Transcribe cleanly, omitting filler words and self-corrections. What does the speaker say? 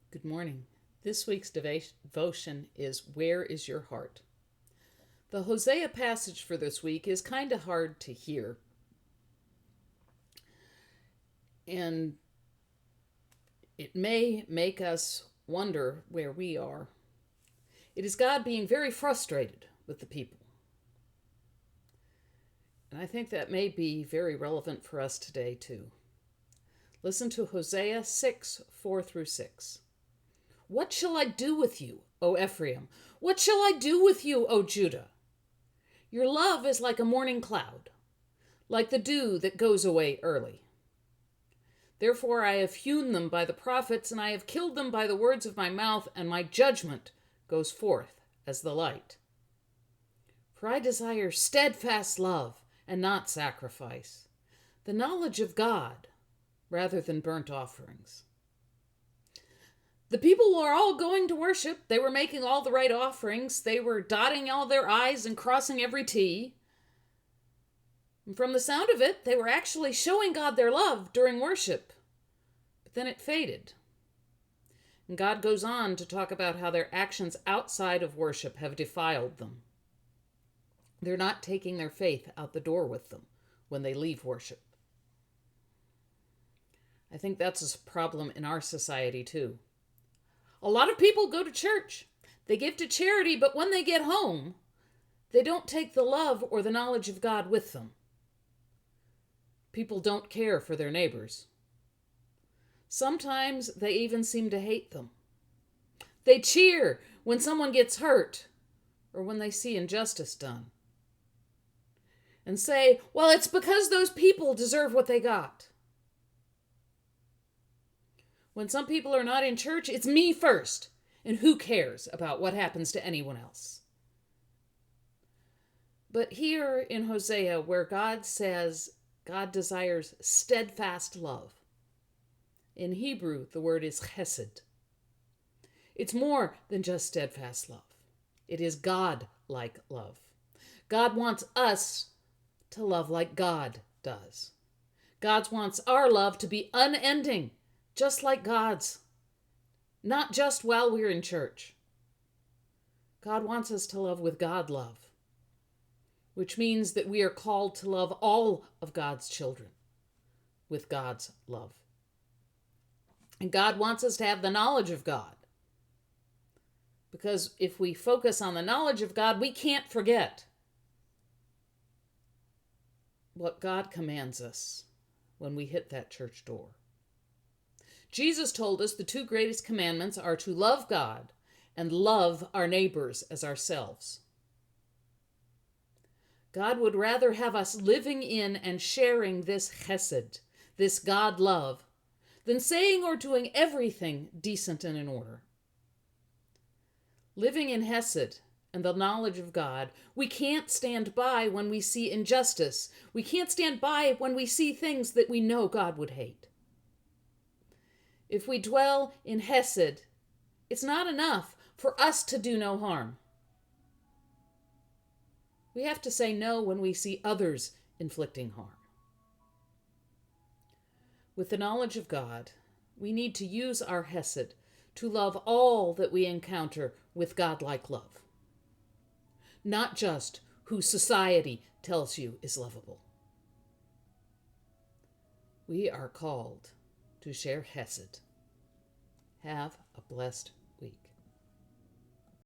Good morning. This week's devotion is Where is Your Heart? The Hosea passage for this week is kind of hard to hear. And it may make us wonder where we are. It is God being very frustrated with the people. And I think that may be very relevant for us today, too. Listen to Hosea 6, 4 through 6. What shall I do with you, O Ephraim? What shall I do with you, O Judah? Your love is like a morning cloud, like the dew that goes away early. Therefore I have hewn them by the prophets, and I have killed them by the words of my mouth, and my judgment goes forth as the light. For I desire steadfast love and not sacrifice, the knowledge of God rather than burnt offerings. The people were all going to worship. They were making all the right offerings. They were dotting all their I's and crossing every T. And from the sound of it, they were actually showing God their love during worship. But then it faded. And God goes on to talk about how their actions outside of worship have defiled them. They're not taking their faith out the door with them when they leave worship. I think that's a problem in our society too. A lot of people go to church. They give to charity, but when they get home, they don't take the love or the knowledge of God with them. People don't care for their neighbors. Sometimes they even seem to hate them. They cheer when someone gets hurt or when they see injustice done. And say, well, it's because those people deserve what they got. When some people are not in church, it's me first. And who cares about what happens to anyone else? But here in Hosea, where God says God desires steadfast love, in Hebrew, the word is chesed. It's more than just steadfast love. It is God-like love. God wants us to love like God does. God wants our love to be unending, just like God's. Not just while we're in church. God wants us to love with God love, which means that we are called to love all of God's children with God's love. And God wants us to have the knowledge of God. Because if we focus on the knowledge of God, we can't forget what God commands us when we hit that church door. Jesus told us the two greatest commandments are to love God and love our neighbors as ourselves. God would rather have us living in and sharing this chesed, this God love, than saying or doing everything decent and in order. Living in Hesed and the knowledge of God, we can't stand by when we see injustice. We can't stand by when we see things that we know God would hate. If we dwell in Hesed, it's not enough for us to do no harm. We have to say no when we see others inflicting harm. With the knowledge of God, we need to use our Hesed to love all that we encounter with God-like love. Not just who society tells you is lovable. We are called to share Hesed. Have a blessed week.